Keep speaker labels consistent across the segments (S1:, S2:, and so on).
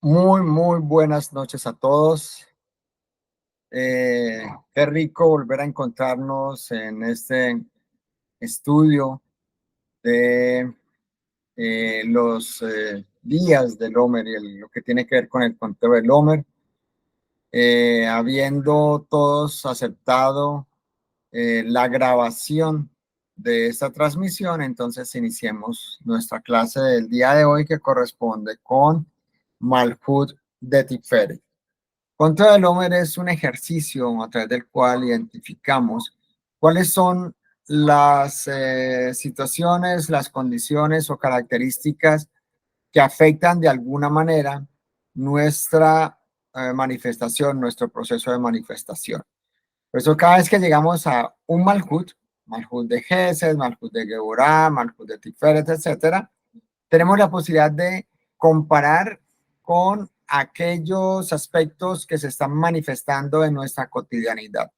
S1: Muy buenas noches a todos. Qué rico volver a encontrarnos en este estudio de los días del Homer y lo que tiene que ver con el conteo del Homer. Habiendo todos aceptado la grabación de esta transmisión, entonces iniciemos nuestra clase del día de hoy que corresponde con Malhut de Tiferet. Contra del Homer es un ejercicio a través del cual identificamos cuáles son las situaciones, las condiciones o características que afectan de alguna manera nuestra manifestación, nuestro proceso de manifestación. Por eso cada vez que llegamos a un Malhut, Malhut de Gesed, Malhut de Geburah, Malhut de Tiferet, etcétera, tenemos la posibilidad de comparar con aquellos aspectos que se están manifestando en nuestra cotidianidad.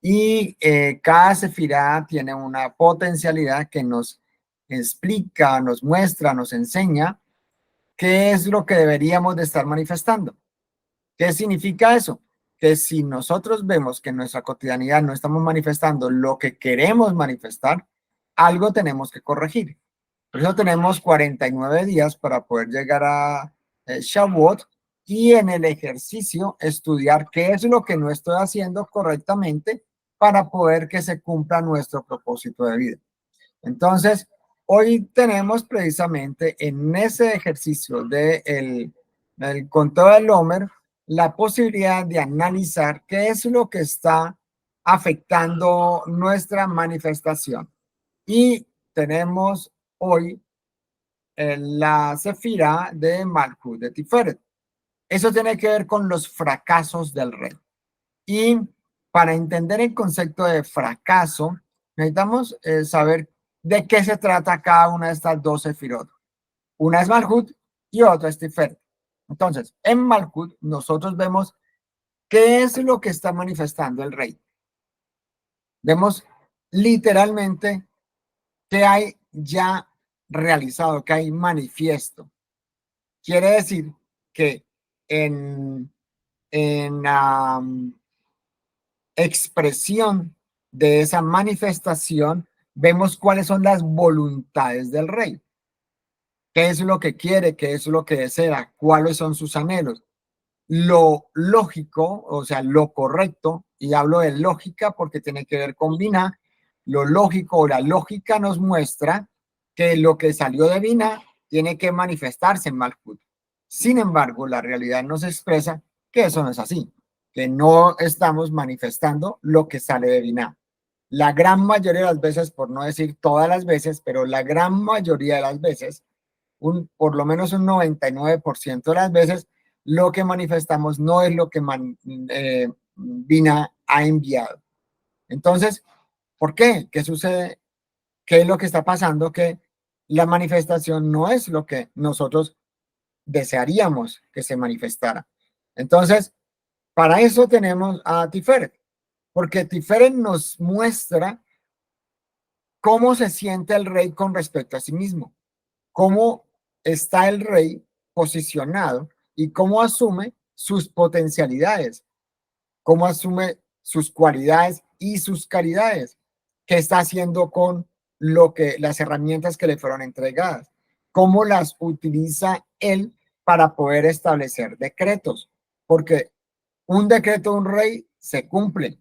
S1: Y cada sefirá tiene una potencialidad que nos explica, nos muestra, nos enseña qué es lo que deberíamos de estar manifestando. ¿Qué significa eso? Que si nosotros vemos que en nuestra cotidianidad no estamos manifestando lo que queremos manifestar, algo tenemos que corregir. Por eso tenemos 49 días para poder llegar a Shavuot y en el ejercicio estudiar qué es lo que no estoy haciendo correctamente para poder que se cumpla nuestro propósito de vida. Entonces, hoy tenemos precisamente en ese ejercicio del conteo del Homer la posibilidad de analizar qué es lo que está afectando nuestra manifestación. Y tenemos hoy la sefira de Malhut de Tiferet. Eso tiene que ver con los fracasos del rey. Y para entender el concepto de fracaso, necesitamos saber de qué se trata cada una de estas dos sefirot. Una es Malhut y otra es Tiferet. Entonces, en Malhut nosotros vemos qué es lo que está manifestando el rey. Vemos literalmente que hay ya realizado, que hay manifiesto. Quiere decir que en expresión de esa manifestación vemos cuáles son las voluntades del rey. ¿Qué es lo que quiere? ¿Qué es lo que desea? ¿Cuáles son sus anhelos? Lo lógico, o sea, lo correcto, y hablo de lógica porque tiene que ver con Binah, lo lógico o la lógica nos muestra que lo que salió de Binah tiene que manifestarse en Malhut. Sin embargo, la realidad nos expresa que eso no es así, que no estamos manifestando lo que sale de Binah. La gran mayoría de las veces, por no decir todas las veces, pero la gran mayoría de las veces, por lo menos un 99% de las veces, lo que manifestamos no es lo que Binah ha enviado. Entonces, ¿por qué? ¿Qué sucede? ¿Qué es lo que está pasando? Que la manifestación no es lo que nosotros desearíamos que se manifestara. Entonces, para eso tenemos a Tiferet, porque Tiferet nos muestra cómo se siente el rey con respecto a sí mismo, cómo está el rey posicionado y cómo asume sus potencialidades, cómo asume sus cualidades y sus calidades, qué está haciendo con las herramientas que le fueron entregadas, cómo las utiliza él para poder establecer decretos, porque un decreto de un rey se cumple.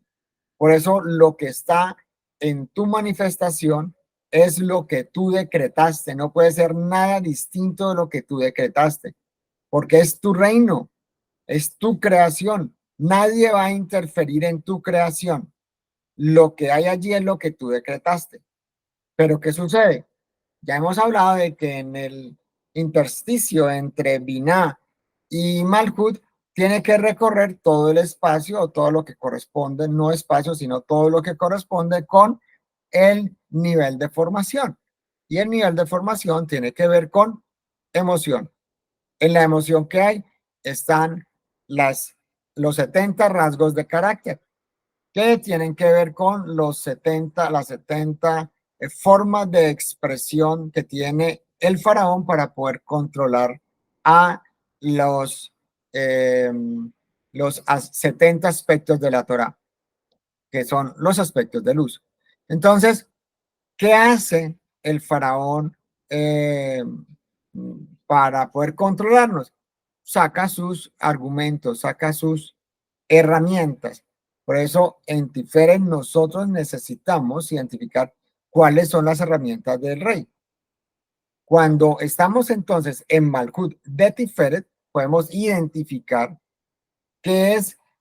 S1: Por eso lo que está en tu manifestación es lo que tú decretaste, no puede ser nada distinto de lo que tú decretaste, porque es tu reino, es tu creación. Nadie va a interferir en tu creación. Lo que hay allí es lo que tú decretaste. Pero ¿qué sucede? Ya hemos hablado de que en el intersticio entre Binah y Malhut tiene que recorrer todo el espacio o todo lo que corresponde, no espacio, sino todo lo que corresponde con el nivel de formación. Y el nivel de formación tiene que ver con emoción. En la emoción que hay están los 70 rasgos de carácter que tienen que ver con las 70 formas de expresión que tiene el faraón para poder controlar a eh, los 70 aspectos de la Torá, que son los aspectos de luz. Entonces, ¿qué hace el faraón para poder controlarnos? Saca sus argumentos, saca sus herramientas. Por eso, en Tiferet nosotros necesitamos identificar cuáles son las herramientas del rey. Cuando estamos entonces en Malkut de Tiferet, podemos identificar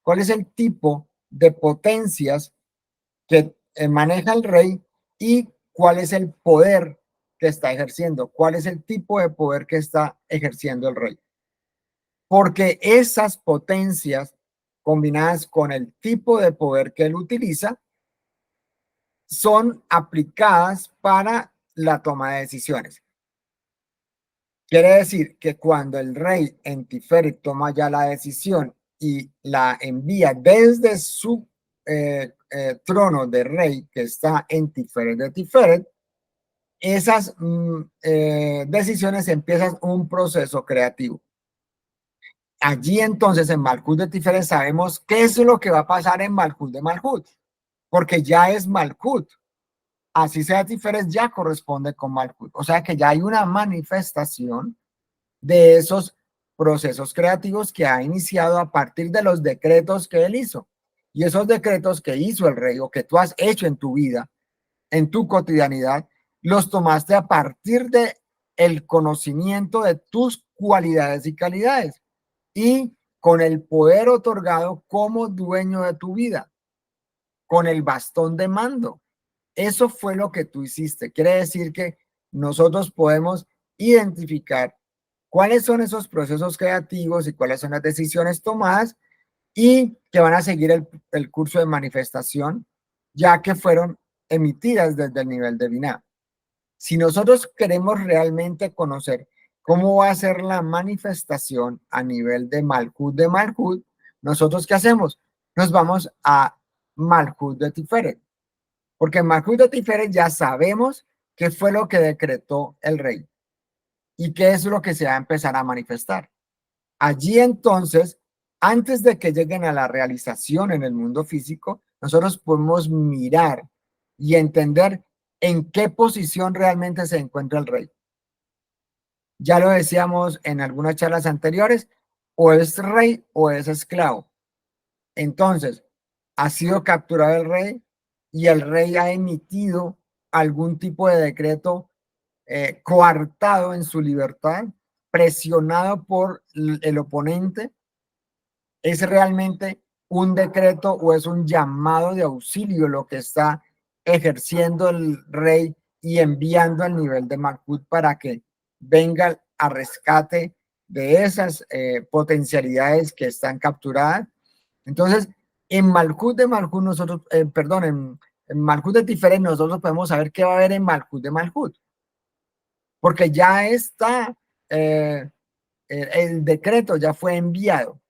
S1: cuál es el tipo de potencias que maneja el rey y cuál es el poder que está ejerciendo, cuál es el tipo de poder que está ejerciendo el rey. Porque esas potencias combinadas con el tipo de poder que él utiliza son aplicadas para la toma de decisiones. Quiere decir que cuando el rey en Tiferet toma ya la decisión y la envía desde su trono de rey que está en Tiferet de Tiferet, esas decisiones empiezan un proceso creativo. Allí entonces en Malkut de Tiferet sabemos qué es lo que va a pasar en Malkut de Malkut, porque ya es Malkut. Así sea Tiferet, ya corresponde con Malkut. O sea que ya hay una manifestación de esos procesos creativos que ha iniciado a partir de los decretos que él hizo. Y esos decretos que hizo el rey o que tú has hecho en tu vida, en tu cotidianidad, los tomaste a partir de el conocimiento de tus cualidades y calidades y con el poder otorgado como dueño de tu vida, con el bastón de mando. Eso fue lo que tú hiciste. Quiere decir que nosotros podemos identificar cuáles son esos procesos creativos y cuáles son las decisiones tomadas y que van a seguir el curso de manifestación, ya que fueron emitidas desde el nivel de Binah. Si nosotros queremos realmente conocer cómo va a ser la manifestación a nivel de Malkut, ¿nosotros qué hacemos? Nos vamos a Malkut de Tiferet, porque en Malkut de Tiferet ya sabemos qué fue lo que decretó el rey y qué es lo que se va a empezar a manifestar. Allí entonces, antes de que lleguen a la realización en el mundo físico, nosotros podemos mirar y entender en qué posición realmente se encuentra el rey. Ya lo decíamos en algunas charlas anteriores, o es rey o es esclavo. Entonces, ha sido capturado el rey y el rey ha emitido algún tipo de decreto coartado en su libertad, presionado por el oponente. ¿Es realmente un decreto o es un llamado de auxilio lo que está ejerciendo el rey y enviando al nivel de Malkut para que venga a rescate de esas potencialidades que están capturadas? Entonces, en Malkut de Malkut nosotros, perdón, en Malkut de Tiferet nosotros podemos saber qué va a haber en Malkut de Malkut, porque ya está, el decreto ya fue enviado.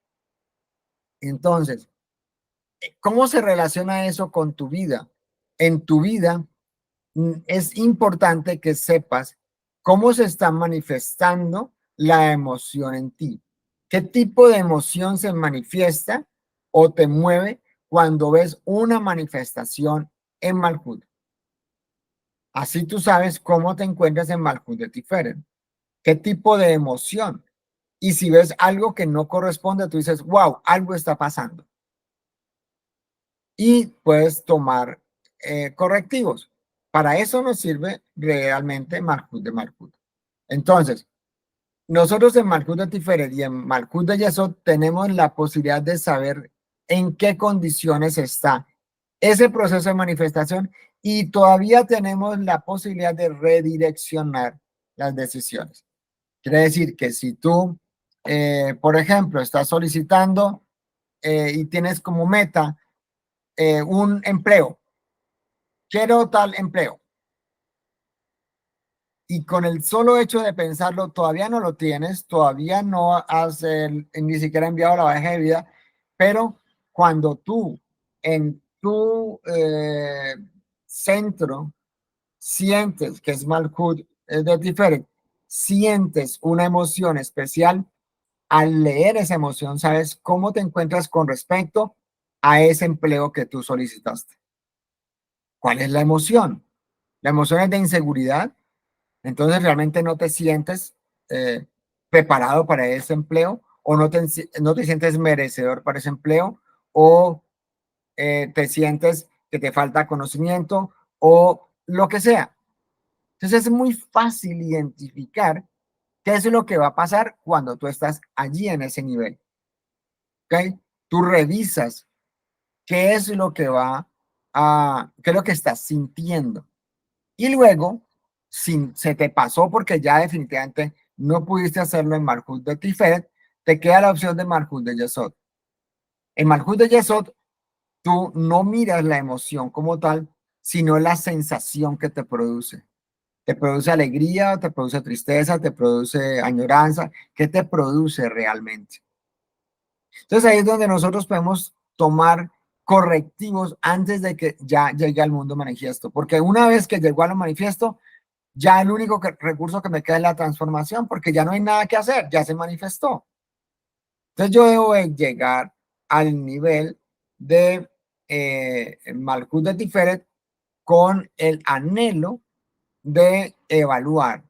S1: Entonces, ¿cómo se relaciona eso con tu vida? En tu vida es importante que sepas cómo se está manifestando la emoción en ti. ¿Qué tipo de emoción se manifiesta o te mueve cuando ves una manifestación en Malkut? Así tú sabes cómo te encuentras en Malkut de Tiferet. ¿Qué tipo de emoción? Y si ves algo que no corresponde, tú dices, wow, algo está pasando. Y puedes tomar correctivos. Para eso nos sirve realmente Malkut de Malkut. Entonces, nosotros en Malkut de Tiferet y en Malkut de Yesod tenemos la posibilidad de saber en qué condiciones está ese proceso de manifestación y todavía tenemos la posibilidad de redireccionar las decisiones. Quiere decir que si tú, por ejemplo, estás solicitando y tienes como meta un empleo, quiero tal empleo. Y con el solo hecho de pensarlo, todavía no lo tienes, todavía no has ni siquiera enviado la hoja de vida, pero cuando tú en tu centro sientes que es Malkut, es de diferente, sientes una emoción especial, al leer esa emoción, sabes cómo te encuentras con respecto a ese empleo que tú solicitaste. ¿Cuál es la emoción? La emoción es de inseguridad, entonces realmente no te sientes preparado para ese empleo o no te sientes merecedor para ese empleo o te sientes que te falta conocimiento o lo que sea. Entonces es muy fácil identificar qué es lo que va a pasar cuando tú estás allí en ese nivel. ¿Ok? Tú revisas qué es lo que qué es lo que estás sintiendo. Y luego, si se te pasó porque ya definitivamente no pudiste hacerlo en Malhut de Tiferet, te queda la opción de Malhut de Yesod. En Malhut de Yesod, tú no miras la emoción como tal, sino la sensación que te produce. ¿Te produce alegría, te produce tristeza, te produce añoranza? ¿Qué te produce realmente? Entonces ahí es donde nosotros podemos tomar correctivos antes de que ya llegue al mundo manifiesto, porque una vez que llegó al manifiesto, ya el único recurso que me queda es la transformación, porque ya no hay nada que hacer, ya se manifestó. Entonces yo debo llegar al nivel de Malhut de Tiferet con el anhelo de evaluar.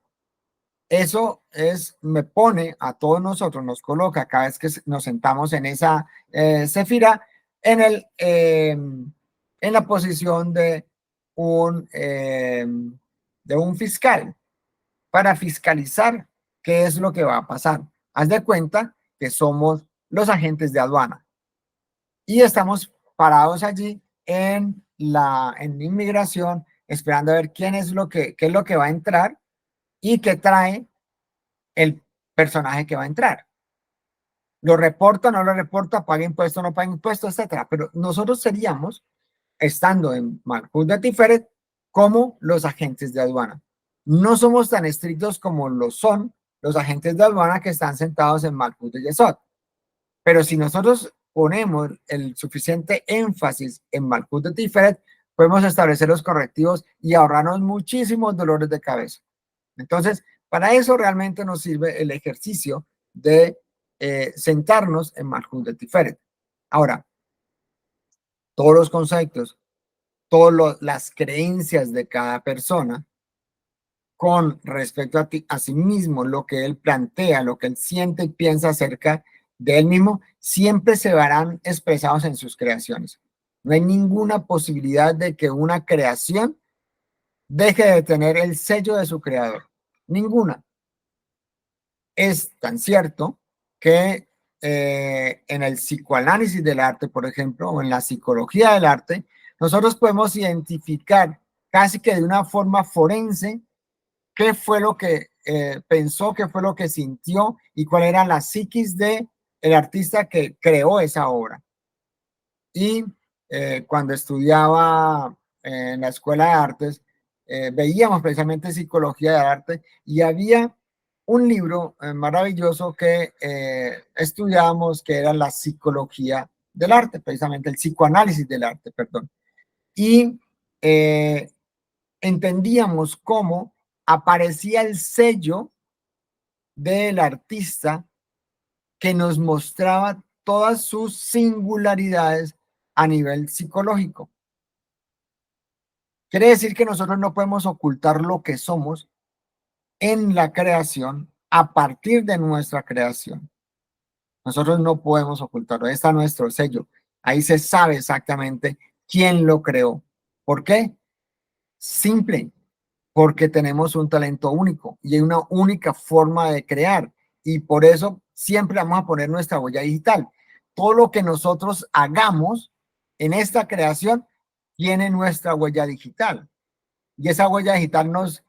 S1: Eso me pone a todos nosotros, nos coloca cada vez que nos sentamos en esa sefira en la posición de un fiscal para fiscalizar qué es lo que va a pasar. Haz de cuenta que somos los agentes de aduana y estamos parados allí en inmigración esperando a ver qué es lo que va a entrar y qué trae el personaje que va a entrar. Lo reporta, no lo reporta, paga impuesto, no paga impuesto, etcétera. Pero nosotros seríamos, estando en Malhut de Tiferet, como los agentes de aduana. No somos tan estrictos como lo son los agentes de aduana que están sentados en Malhut de Yesod. Pero si nosotros ponemos el suficiente énfasis en Malhut de Tiferet, podemos establecer los correctivos y ahorrarnos muchísimos dolores de cabeza. Entonces, para eso realmente nos sirve el ejercicio de sentarnos en Malhut de Tiferet. Ahora, todos los conceptos, todas las creencias de cada persona con respecto a sí mismo, lo que él plantea, lo que él siente y piensa acerca de él mismo, siempre se verán expresados en sus creaciones. No hay ninguna posibilidad de que una creación deje de tener el sello de su creador. Ninguna. Es tan cierto que en el psicoanálisis del arte, por ejemplo, o en la psicología del arte, nosotros podemos identificar casi que de una forma forense qué fue lo que pensó, qué fue lo que sintió y cuál era la psiquis de el artista que creó esa obra. Y cuando estudiaba en la Escuela de Artes, veíamos precisamente psicología de arte y había un libro maravilloso que estudiábamos que era la psicología del arte, precisamente el psicoanálisis del arte, perdón. Y entendíamos cómo aparecía el sello del artista que nos mostraba todas sus singularidades a nivel psicológico. Quiere decir que nosotros no podemos ocultar lo que somos en la creación a partir de nuestra creación. Nosotros no podemos ocultarlo. Ahí está nuestro sello. Ahí se sabe exactamente quién lo creó. ¿Por qué? Simple, porque tenemos un talento único y hay una única forma de crear. Y por eso siempre vamos a poner nuestra huella digital. Todo lo que nosotros hagamos en esta creación tiene nuestra huella digital. Y esa huella digital nos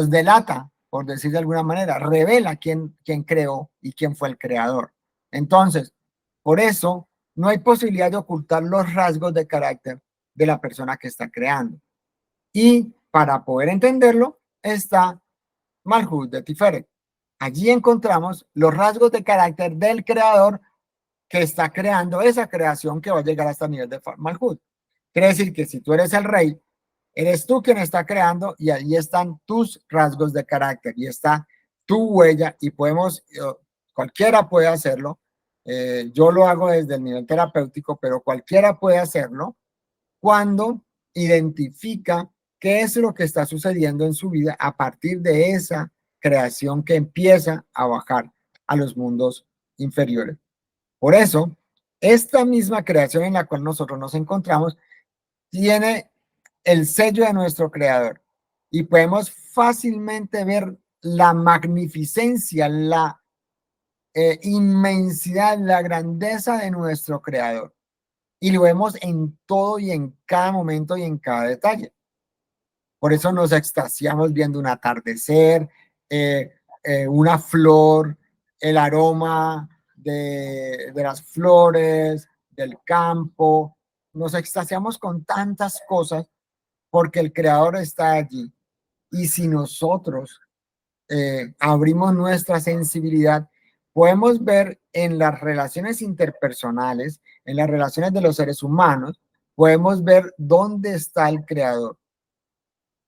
S1: delata, por decir de alguna manera, revela quién creó y quién fue el creador. Entonces, por eso no hay posibilidad de ocultar los rasgos de carácter de la persona que está creando. Y para poder entenderlo está Malhut de Tiferet. Allí encontramos los rasgos de carácter del creador que está creando esa creación que va a llegar hasta el nivel de Malhut. Quiere decir que si tú eres el rey, eres tú quien está creando y ahí están tus rasgos de carácter y está tu huella y cualquiera puede hacerlo. Yo lo hago desde el nivel terapéutico, pero cualquiera puede hacerlo cuando identifica qué es lo que está sucediendo en su vida a partir de esa creación que empieza a bajar a los mundos inferiores. Por eso, esta misma creación en la cual nosotros nos encontramos tiene el sello de nuestro creador y podemos fácilmente ver la magnificencia, la inmensidad, la grandeza de nuestro creador. Y lo vemos en todo y en cada momento y en cada detalle. Por eso nos extasiamos viendo un atardecer, una flor, el aroma de las flores, del campo. Nos extasiamos con tantas cosas porque el creador está allí. Y si nosotros abrimos nuestra sensibilidad, podemos ver en las relaciones interpersonales, en las relaciones de los seres humanos, podemos ver dónde está el creador.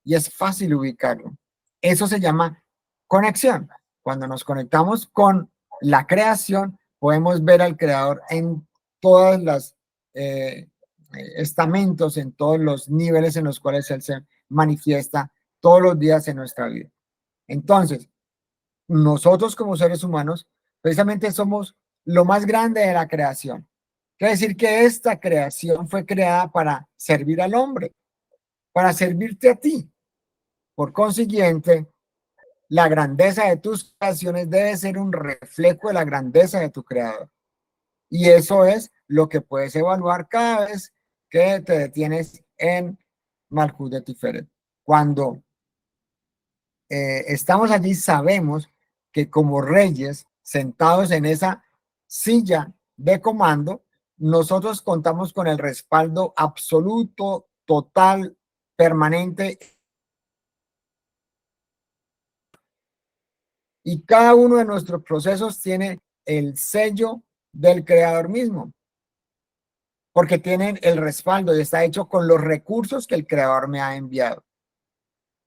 S1: Y es fácil ubicarlo. Eso se llama conexión. Cuando nos conectamos con la creación, podemos ver al creador en todos los estamentos, en todos los niveles en los cuales él se manifiesta todos los días en nuestra vida. Entonces, nosotros como seres humanos, precisamente somos lo más grande de la creación. Quiere decir que esta creación fue creada para servir al hombre, para servirte a ti. Por consiguiente, la grandeza de tus creaciones debe ser un reflejo de la grandeza de tu creador. Y eso es lo que puedes evaluar cada vez que te detienes en Malkut de Tiferet. Cuando estamos allí, sabemos que como reyes sentados en esa silla de comando, nosotros contamos con el respaldo absoluto, total, permanente. Y cada uno de nuestros procesos tiene el sello del creador mismo, porque tienen el respaldo y está hecho con los recursos que el creador me ha enviado.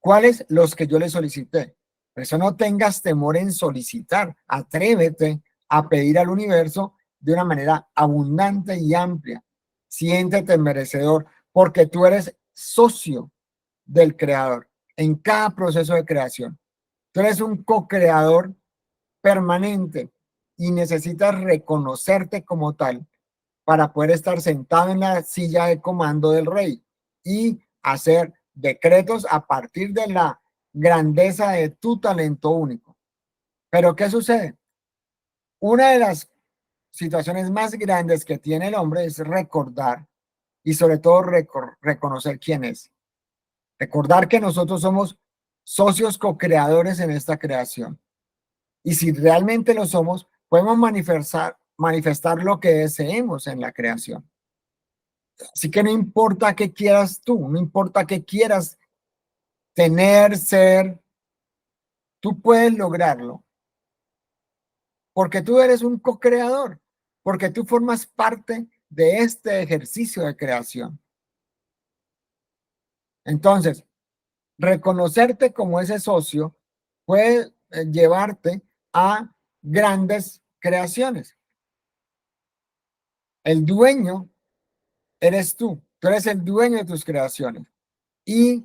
S1: ¿Cuáles? Los que yo le solicité. Por eso no tengas temor en solicitar. Atrévete a pedir al universo de una manera abundante y amplia. Siéntete merecedor, porque tú eres socio del creador en cada proceso de creación. Tú eres un co-creador permanente y necesitas reconocerte como tal para poder estar sentado en la silla de comando del rey y hacer decretos a partir de la grandeza de tu talento único. Pero ¿qué sucede? Una de las situaciones más grandes que tiene el hombre es recordar y sobre todo reconocer quién es. Recordar que nosotros somos socios co-creadores en esta creación. Y si realmente lo somos, podemos manifestar lo que deseemos en la creación. Así que no importa qué quieras tú, no importa qué quieras tener, ser, tú puedes lograrlo. Porque tú eres un co-creador, porque tú formas parte de este ejercicio de creación. Entonces, reconocerte como ese socio puede llevarte a grandes creaciones. El dueño eres tú eres el dueño de tus creaciones. Y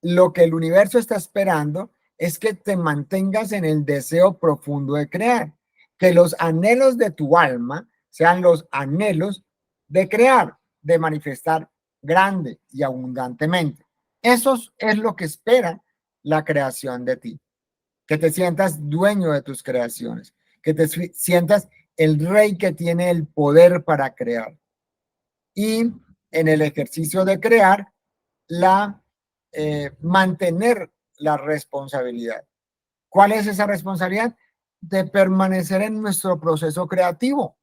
S1: lo que el universo está esperando es que te mantengas en el deseo profundo de crear, que los anhelos de tu alma sean los anhelos de crear, de manifestar grande y abundantemente. Eso es lo que espera la creación de ti, que te sientas dueño de tus creaciones, que te sientas el rey que tiene el poder para crear. Y en el ejercicio de crear, mantener la responsabilidad. ¿Cuál es esa responsabilidad? De permanecer en nuestro proceso creativo,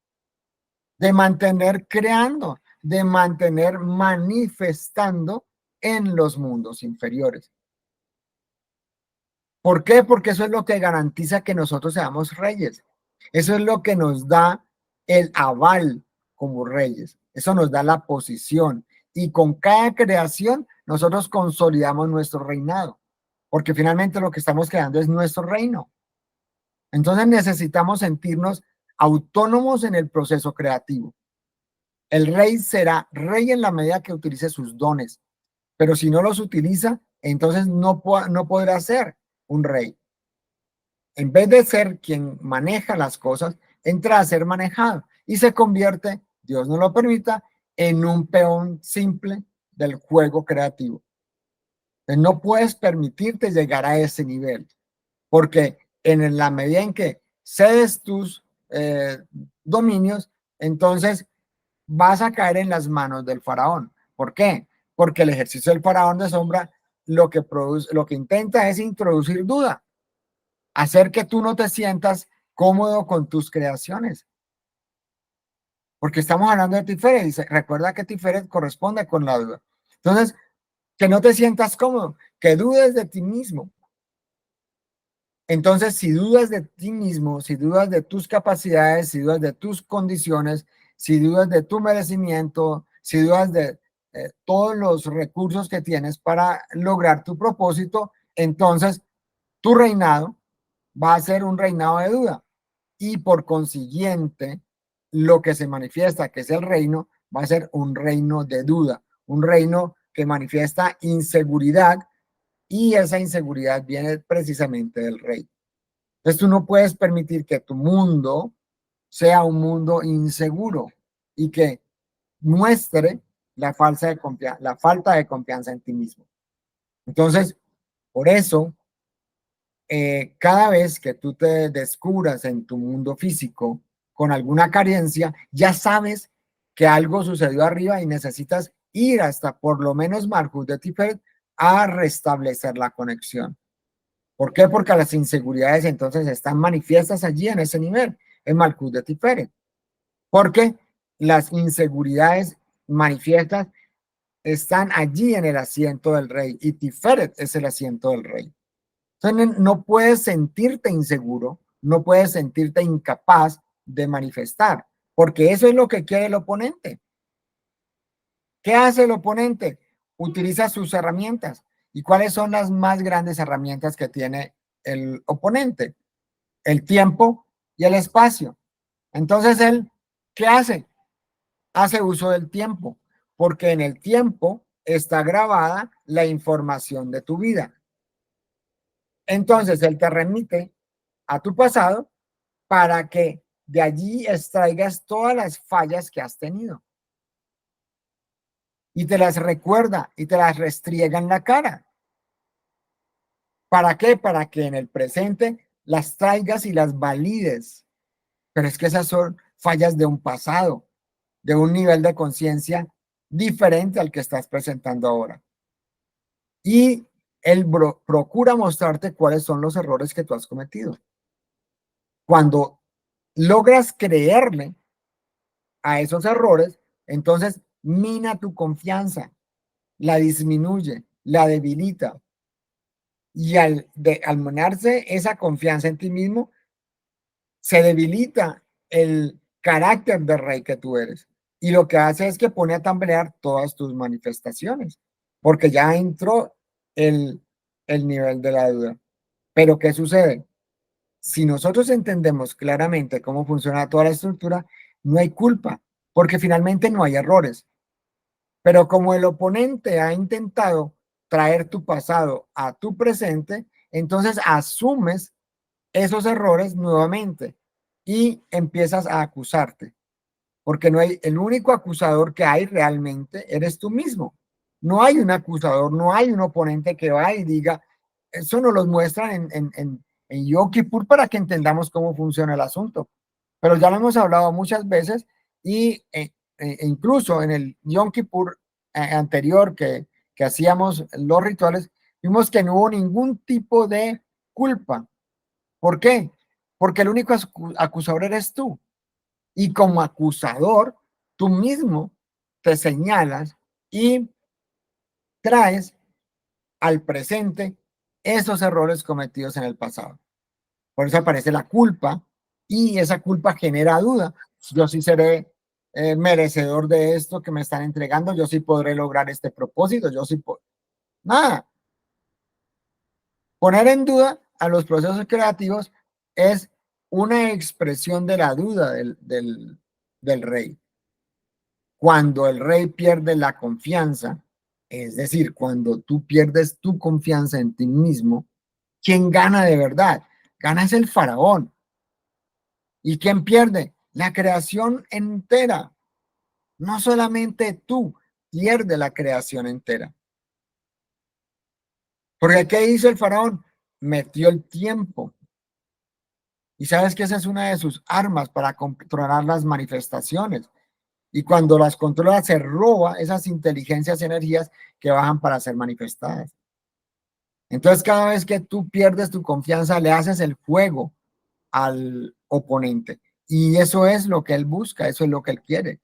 S1: de mantener creando, de mantener manifestando en los mundos inferiores. ¿Por qué? Porque eso es lo que garantiza que nosotros seamos reyes. Eso es lo que nos da el aval como reyes. Eso nos da la posición. Y con cada creación nosotros consolidamos nuestro reinado. Porque finalmente lo que estamos creando es nuestro reino. Entonces necesitamos sentirnos autónomos en el proceso creativo. El rey será rey en la medida que utilice sus dones, pero si no los utiliza, entonces no podrá ser un rey. En vez de ser quien maneja las cosas, entra a ser manejado y se convierte, Dios no lo permita, en un peón simple del juego creativo. Entonces, no puedes permitirte llegar a ese nivel, porque en la medida en que cedes tus dominios, entonces vas a caer en las manos del faraón. ¿Por qué? Porque el ejercicio del faraón de sombra lo que intenta es introducir duda, hacer que tú no te sientas cómodo con tus creaciones. Porque estamos hablando de Tiferet, y recuerda que Tiferet corresponde con la duda. Entonces, que no te sientas cómodo, que dudes de ti mismo. Entonces, si dudas de ti mismo, si dudas de tus capacidades, si dudas de tus condiciones, si dudas de tu merecimiento, si dudas de todos los recursos que tienes para lograr tu propósito, entonces tu reinado va a ser un reinado de duda. Y por consiguiente, lo que se manifiesta, que es el reino, va a ser un reino de duda, un reino que manifiesta inseguridad, y esa inseguridad viene precisamente del rey. Entonces tú no puedes permitir que tu mundo sea un mundo inseguro y que muestre la falta de confianza en ti mismo. Entonces, por eso, cada vez que tú te descubras en tu mundo físico con alguna carencia, ya sabes que algo sucedió arriba y necesitas ir hasta por lo menos Malhut de Tiferet a restablecer la conexión. ¿Por qué? Porque las inseguridades entonces están manifiestas allí en ese nivel, en Malhut de Tiferet. Porque las inseguridades manifiestas están allí en el asiento del rey y Tiferet es el asiento del rey. Entonces no puedes sentirte inseguro, no puedes sentirte incapaz de manifestar, porque eso es lo que quiere el oponente. ¿Qué hace el oponente? Utiliza sus herramientas. ¿Y cuáles son las más grandes herramientas que tiene el oponente? El tiempo y el espacio. Entonces él, ¿qué hace? Hace uso del tiempo, porque en el tiempo está grabada la información de tu vida. Entonces él te remite a tu pasado para que de allí extraigas todas las fallas que has tenido. Y te las recuerda y te las restriega en la cara. ¿Para qué? Para que en el presente las traigas y las valides. Pero es que esas son fallas de un pasado, de un nivel de conciencia diferente al que estás presentando ahora. Y él procura mostrarte cuáles son los errores que tú has cometido. Cuando logras creerle a esos errores, entonces mina tu confianza, la disminuye, la debilita. Y al minarse esa confianza en ti mismo, se debilita el carácter de rey que tú eres. Y lo que hace es que pone a tambalear todas tus manifestaciones, porque ya entró el, el nivel de la duda. Pero ¿qué sucede? Si nosotros entendemos claramente cómo funciona toda la estructura, no hay culpa, porque finalmente no hay errores. Pero como el oponente ha intentado traer tu pasado a tu presente, entonces asumes esos errores nuevamente y empiezas a acusarte, porque no hay, el único acusador que hay realmente eres tú mismo. No hay un acusador, no hay un oponente que va y diga, eso nos lo muestran en Yom Kippur para que entendamos cómo funciona el asunto. Pero ya lo hemos hablado muchas veces y incluso en el Yom Kippur anterior que hacíamos los rituales, vimos que no hubo ningún tipo de culpa. ¿Por qué? Porque el único acusador eres tú. Y como acusador, tú mismo te señalas y traes al presente esos errores cometidos en el pasado. Por eso aparece la culpa y esa culpa genera duda. Yo sí seré merecedor de esto que me están entregando, yo sí podré lograr este propósito, yo sí puedo. Nada. Poner en duda a los procesos creativos es una expresión de la duda del rey. Cuando el rey pierde la confianza, es decir, cuando tú pierdes tu confianza en ti mismo, ¿quién gana de verdad? Gana es el faraón. ¿Y quién pierde? La creación entera. No solamente tú, pierde la creación entera. Porque ¿qué hizo el faraón? Metió el tiempo. Y sabes que esa es una de sus armas para controlar las manifestaciones. Y cuando las controla, se roba esas inteligencias y energías que bajan para ser manifestadas. Entonces, cada vez que tú pierdes tu confianza, le haces el juego al oponente. Y eso es lo que él busca, eso es lo que él quiere.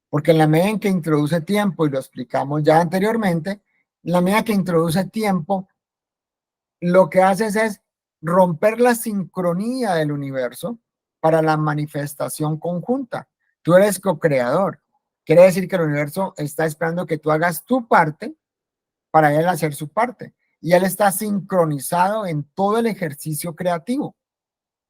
S1: Porque en la medida en que introduce tiempo, y lo explicamos ya anteriormente, en la medida que introduce tiempo, lo que haces es romper la sincronía del universo para la manifestación conjunta. Tú eres co-creador. Quiere decir que el universo está esperando que tú hagas tu parte para él hacer su parte. Y él está sincronizado en todo el ejercicio creativo.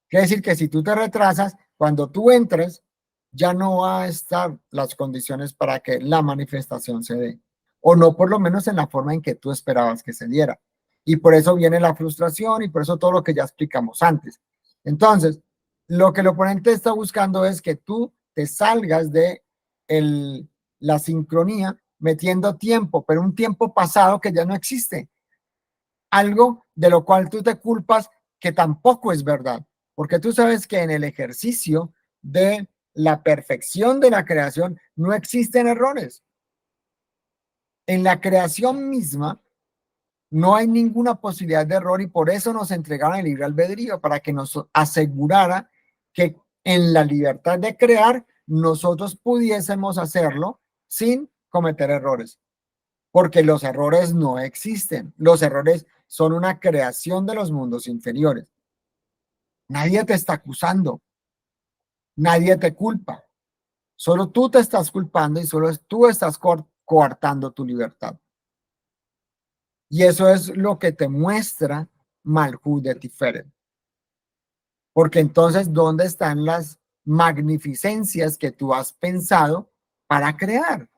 S1: Quiere decir que si tú te retrasas, cuando tú entres, ya no va a estar las condiciones para que la manifestación se dé. O no por lo menos en la forma en que tú esperabas que se diera. Y por eso viene la frustración y por eso todo lo que ya explicamos antes. Entonces, lo que el oponente está buscando es que tú te salgas de la sincronía metiendo tiempo, pero un tiempo pasado que ya no existe. Algo de lo cual tú te culpas que tampoco es verdad, porque tú sabes que en el ejercicio de la perfección de la creación no existen errores. En la creación misma no hay ninguna posibilidad de error y por eso nos entregaron el libre albedrío, para que nos asegurara que en la libertad de crear nosotros pudiésemos hacerlo sin cometer errores, porque los errores no existen. Los errores son una creación de los mundos inferiores. Nadie te está acusando, nadie te culpa. Solo tú te estás culpando y solo tú estás coartando tu libertad. Y eso es lo que te muestra Malhut de Tiferet. Porque entonces, ¿dónde están las magnificencias que tú has pensado para crear?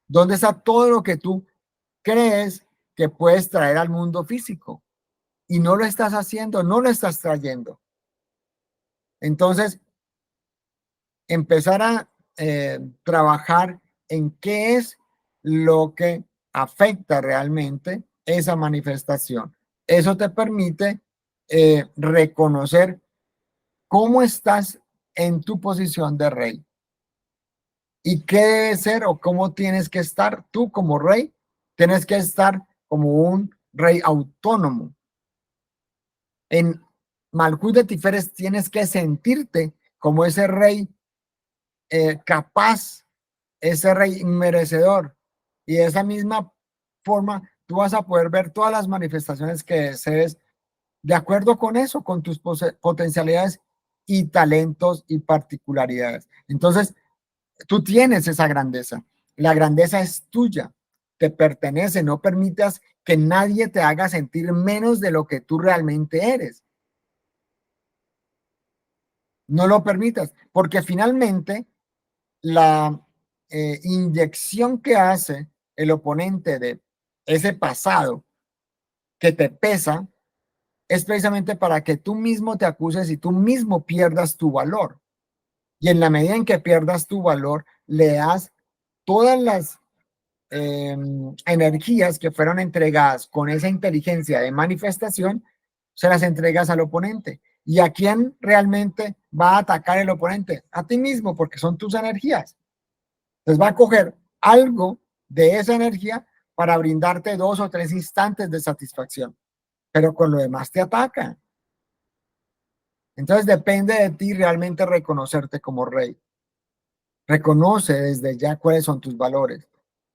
S1: ¿Dónde está todo lo que tú crees que puedes traer al mundo físico? Y no lo estás haciendo, no lo estás trayendo. Entonces, empezar a trabajar en qué es lo que afecta realmente esa manifestación. Eso te permite reconocer cómo estás en tu posición de rey y qué debe ser o cómo tienes que estar tú como rey. Tienes que estar como un rey autónomo. En Malhut de Tiferes tienes que sentirte como ese rey capaz, ese rey merecedor. Y de esa misma forma, tú vas a poder ver todas las manifestaciones que desees de acuerdo con eso, con tus potencialidades y talentos y particularidades. Entonces, tú tienes esa grandeza. La grandeza es tuya, te pertenece. No permitas que nadie te haga sentir menos de lo que tú realmente eres. No lo permitas, porque finalmente la inyección que hace el oponente de ese pasado que te pesa es precisamente para que tú mismo te acuses y tú mismo pierdas tu valor. Y en la medida en que pierdas tu valor, le das todas las energías que fueron entregadas con esa inteligencia de manifestación, se las entregas al oponente. ¿Y a quién realmente va a atacar el oponente? A ti mismo, porque son tus energías. Entonces va a coger algo de esa energía para brindarte 2 o 3 instantes de satisfacción, pero con lo demás te ataca. Entonces depende de ti realmente reconocerte como rey. Reconoce desde ya cuáles son tus valores.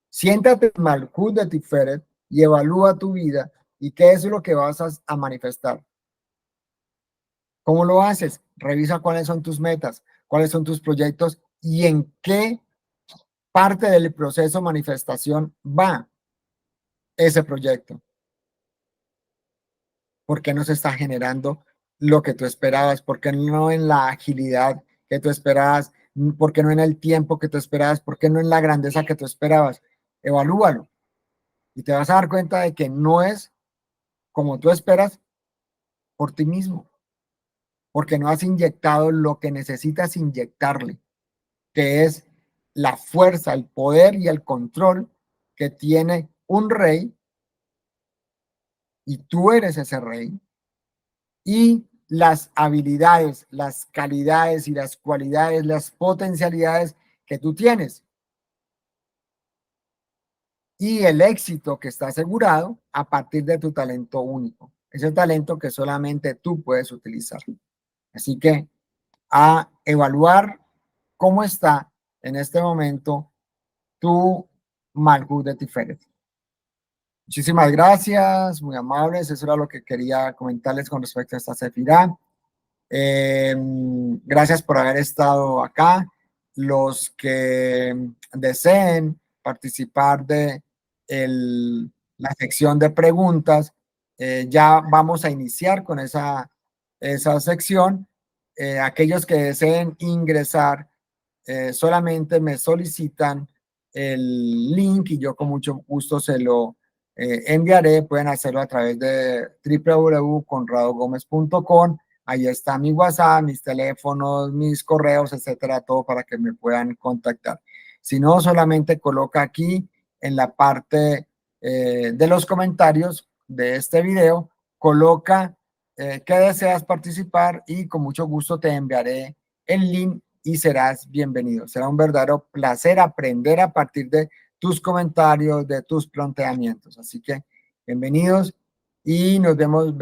S1: Siéntate en Malhut de Tiferet y evalúa tu vida y qué es lo que vas a manifestar. ¿Cómo lo haces? Revisa cuáles son tus metas, cuáles son tus proyectos y en qué parte del proceso manifestación va ese proyecto. ¿Por qué no se está generando lo que tú esperabas? ¿Por qué no en la agilidad que tú esperabas? ¿Por qué no en el tiempo que tú esperabas? ¿Por qué no en la grandeza que tú esperabas? Evalúalo y te vas a dar cuenta de que no es como tú esperas por ti mismo, porque no has inyectado lo que necesitas inyectarle, que es la fuerza, el poder y el control que tiene un rey, y tú eres ese rey, y las habilidades, las calidades y las cualidades, las potencialidades que tú tienes, y el éxito que está asegurado a partir de tu talento único, ese talento que solamente tú puedes utilizar. Así que a evaluar cómo está en este momento tu Malhut de Tiferet. Muchísimas gracias, muy amables. Eso era lo que quería comentarles con respecto a esta sefirá. Gracias por haber estado acá. Los que deseen participar de la sección de preguntas, ya vamos a iniciar con esa sección. Aquellos que deseen ingresar, solamente me solicitan el link y yo con mucho gusto se lo enviaré. Pueden hacerlo a través de www.conradogomez.com. Ahí está mi WhatsApp, mis teléfonos, mis correos, etcétera, todo para que me puedan contactar. Si no, solamente coloca aquí en la parte de los comentarios de este video, coloca que deseas participar y con mucho gusto te enviaré el link y serás bienvenido. Será un verdadero placer aprender a partir de tus comentarios, de tus planteamientos. Así que bienvenidos y nos vemos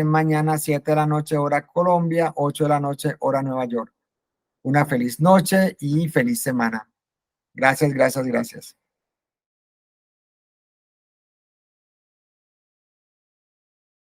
S1: mañana 7 de la noche hora Colombia, 8 de la noche hora Nueva York. Una feliz noche y feliz semana. Gracias, gracias, gracias.